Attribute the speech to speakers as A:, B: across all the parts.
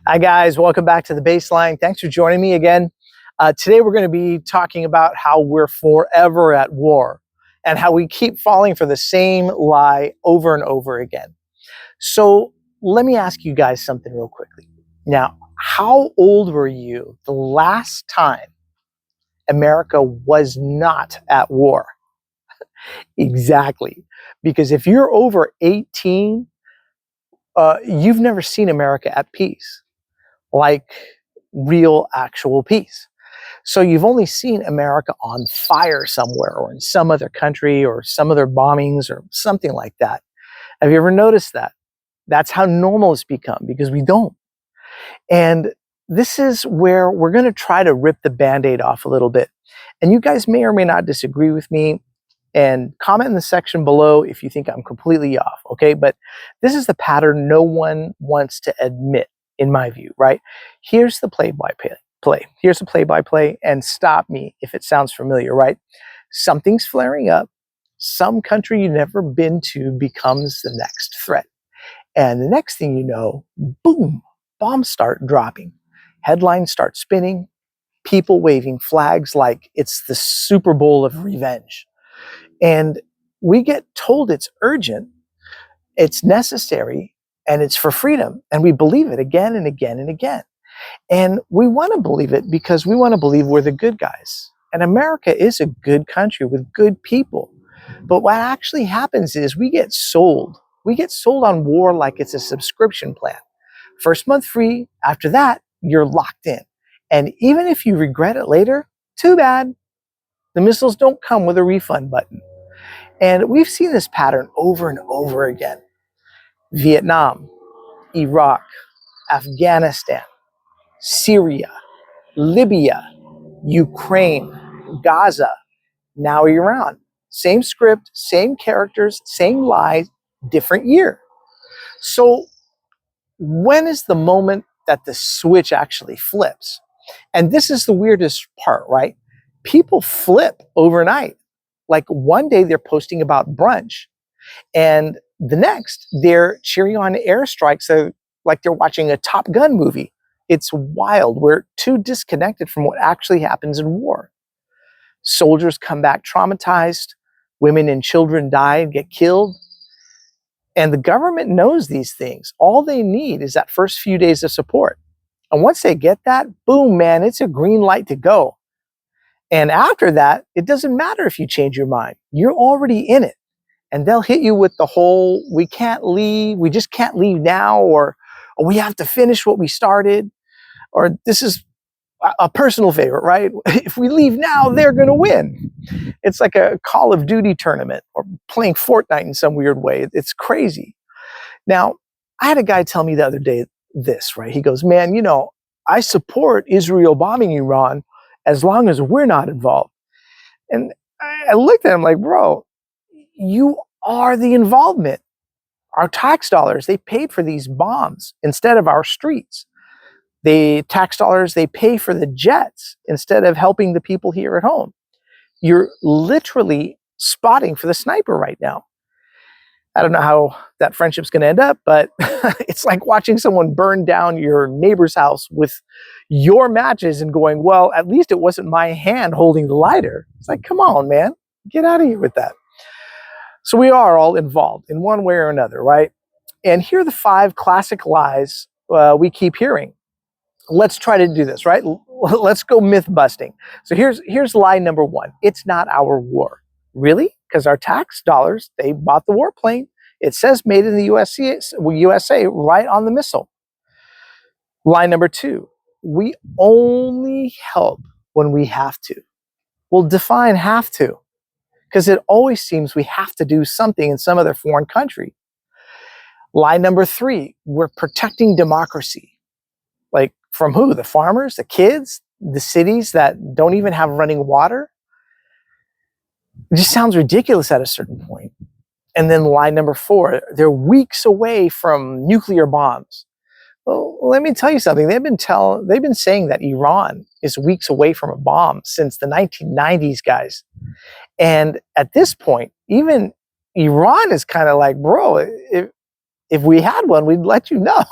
A: Hi guys, welcome back to the Baseline. Thanks for joining me again. Today we're going to be talking about how we're forever at war and how we keep falling for the same lie over and over again. So let me ask you guys something real quickly. Now, how old were you the last time America was not at war? Exactly. Because if you're over 18, you've never seen America at peace. Like real actual peace. So you've only seen America on fire somewhere or in some other country or some other bombings or something like that. Have you ever noticed that? That's how normal it's become because we don't. And this is where we're going to try to rip the Band-Aid off a little bit. And you guys may or may not disagree with me, and comment in the section below if you think I'm completely off, okay? But this is the pattern no one wants to admit, in my view, right? Here's the play-by-play. Here's the play-by-play, and stop me if it sounds familiar, right? Something's flaring up. Some country you've never been to becomes the next threat. And the next thing you know, boom, bombs start dropping. Headlines start spinning. People waving flags like it's the Super Bowl of revenge. And we get told it's urgent, it's necessary, and it's for freedom. And we believe it again and again and again. And we want to believe it because we want to believe we're the good guys. And America is a good country with good people. But what actually happens is we get sold. We get sold on war like it's a subscription plan. First month free. After that, you're locked in. And even if you regret it later, too bad. The missiles don't come with a refund button. And we've seen this pattern over and over again. Vietnam, Iraq, Afghanistan, Syria, Libya, Ukraine, Gaza, now Iran. Same script, same characters, same lies, different year. So when is the moment that the switch actually flips? And this is the weirdest part, right? People flip overnight. Like one day they're posting about brunch, and the next they're cheering on airstrikes like they're watching a Top Gun movie. It's wild. We're too disconnected from what actually happens in war. Soldiers come back traumatized. Women and children die and get killed. And the government knows these things. All they need is that first few days of support. And once they get that, boom, man, it's a green light to go. And after that, it doesn't matter if you change your mind. You're already in it. And they'll hit you with the whole, we can't leave, we just can't leave now, or we have to finish what we started, or this is a personal favorite, right? If we leave now, they're going to win. It's like a Call of Duty tournament or playing Fortnite in some weird way. It's crazy. Now, I had a guy tell me the other day this, right? He goes, man, I support Israel bombing Iran as long as we're not involved. And I looked at him like, bro, you are the involvement. Our tax dollars, they paid for these bombs instead of our streets. The tax dollars, they pay for the jets instead of helping the people here at home. You're literally spotting for the sniper right now. I don't know how that friendship's going to end up, but it's like watching someone burn down your neighbor's house with your matches and going, well, at least it wasn't my hand holding the lighter. It's like, come on, man, get out of here with that. So we are all involved in one way or another, right? And here are the 5 classic lies we keep hearing. Let's try to do this, right? Let's go myth busting. So here's lie number 1. It's not our war. Really? Because our tax dollars, they bought the warplane. It says made in the USA right on the missile. Lie number 2. We only help when we have to. We'll define have to, because it always seems we have to do something in some other foreign country. Lie number 3. We're protecting democracy. Like from who? The farmers, the kids, the cities that don't even have running water? It just sounds ridiculous at a certain point. And then lie number 4, they're weeks away from nuclear bombs. Well, let me tell you something. They've been saying that Iran is weeks away from a bomb since the 1990s, guys. And at this point, even Iran is kind of like, bro, if we had one, we'd let you know.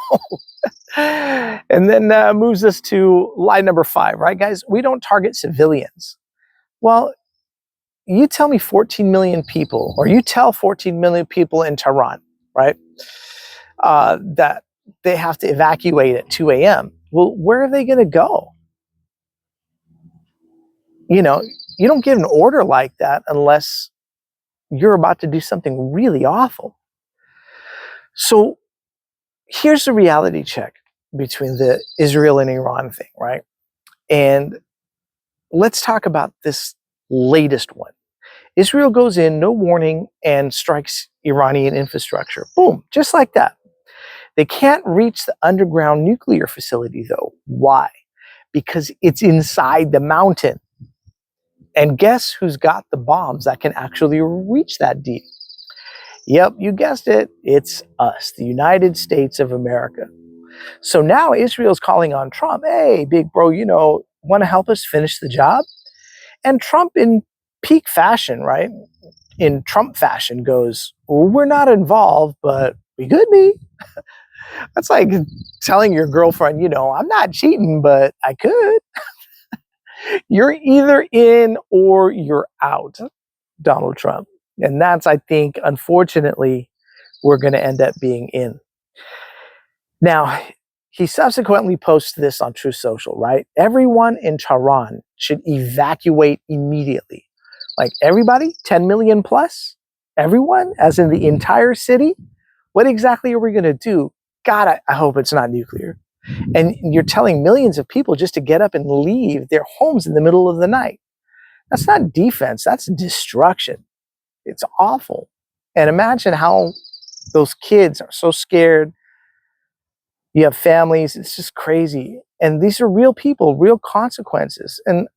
A: And then moves us to lie number 5, right, guys? We don't target civilians. Well, you tell me 14 million people, or you tell 14 million people in Tehran, right, that they have to evacuate at 2 a.m. Well, where are they going to go? You know, you don't get an order like that unless you're about to do something really awful. So here's the reality check between the Israel and Iran thing, right? And let's talk about this latest one. Israel goes in, no warning, and strikes Iranian infrastructure. Boom, just like that. They can't reach the underground nuclear facility, though. Why? Because it's inside the mountain. And guess who's got the bombs that can actually reach that deep? Yep, you guessed it. It's us, the United States of America. So now Israel's calling on Trump. Hey, big bro, want to help us finish the job? And Trump, in peak fashion, right? In Trump fashion, goes, well, we're not involved, but we could be. That's like telling your girlfriend, I'm not cheating, but I could. You're either in or you're out, Donald Trump. And that's, I think, unfortunately, we're going to end up being in. Now, he subsequently posts this on Truth Social, right? Everyone in Tehran should evacuate immediately. Like everybody, 10 million plus? Everyone, as in the entire city? What exactly are we going to do? God, I hope it's not nuclear. And you're telling millions of people just to get up and leave their homes in the middle of the night. That's not defense, that's destruction. It's awful. And imagine how those kids are so scared. You have families, it's just crazy. And these are real people, real consequences. And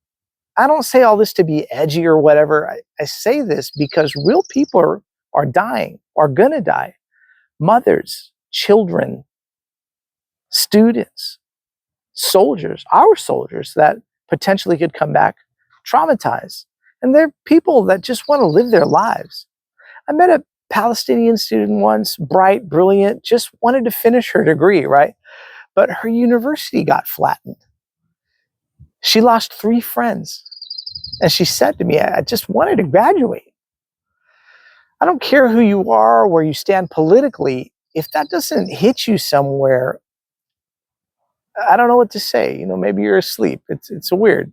A: I don't say all this to be edgy or whatever. I say this because real people are dying, are gonna die. Mothers, children, students, soldiers, our soldiers that potentially could come back traumatized. And they're people that just want to live their lives. I met a Palestinian student once, bright, brilliant, just wanted to finish her degree, right? But her university got flattened. She lost 3 friends. And she said to me, I just wanted to graduate. I don't care who you are, where you stand politically. If that doesn't hit you somewhere, I don't know what to say. Maybe you're asleep. It's weird.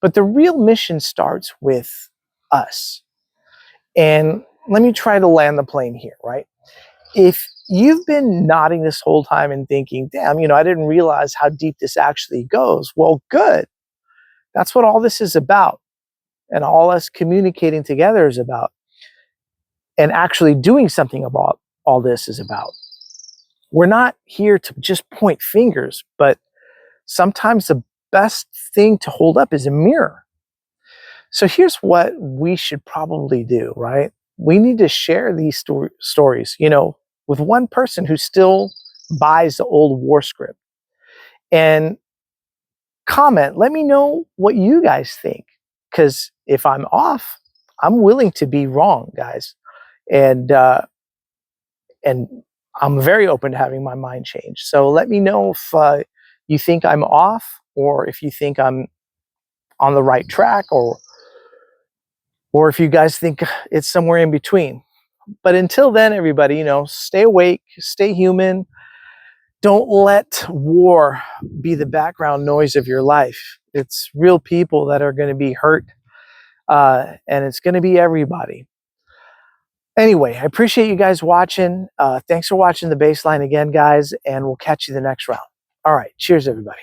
A: But the real mission starts with us. And let me try to land the plane here, right? If you've been nodding this whole time and thinking, damn, I didn't realize how deep this actually goes. Well, good. That's what all this is about. And all us communicating together is about. And actually doing something about all this is about. We're not here to just point fingers, but sometimes the best thing to hold up is a mirror. So here's what we should probably do, right? We need to share these stories, with one person who still buys the old war script. And comment, let me know what you guys think. Because if I'm off, I'm willing to be wrong, guys. And I'm very open to having my mind changed. So let me know if you think I'm off, or if you think I'm on the right track, or if you guys think it's somewhere in between. But until then, everybody, stay awake, stay human. Don't let war be the background noise of your life. It's real people that are going to be hurt, and it's going to be everybody. Anyway, I appreciate you guys watching. Thanks for watching The Baseline again, guys, and we'll catch you the next round. All right, cheers, everybody.